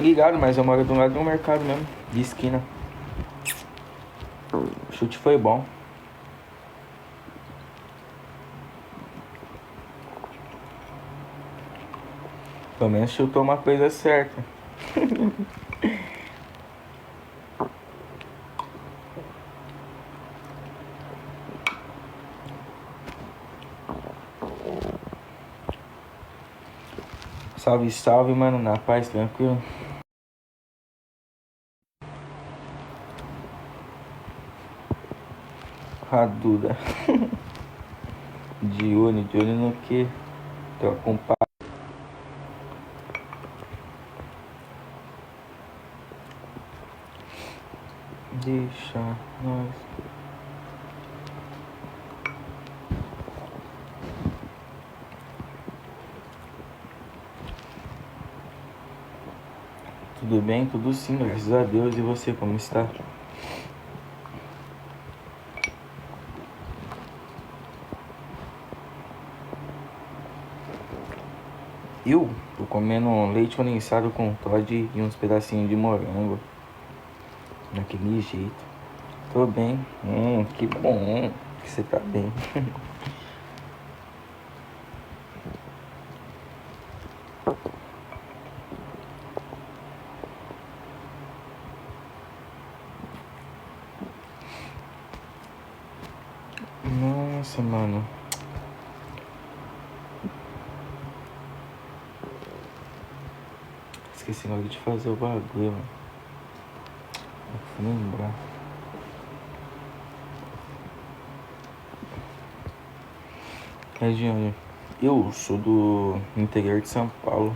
Ligado, mas eu moro do lado do mercado mesmo, de esquina. O chute foi bom. Pelo menos chutou uma coisa certa. Salve, salve, mano. Na paz, tranquilo. A Duda. De olho no que? Tô com pá. Deixa nós. Tudo bem? Tudo sim, graças a Deus. E você, como está? Eu tô comendo um leite condensado com Toddy e uns pedacinhos de morango. Daquele jeito. Tô bem. Que bom que você tá bem. Nossa, mano. Esqueci logo de fazer o bagulho, mano. Vou lembrar. Região, eu sou do interior de São Paulo.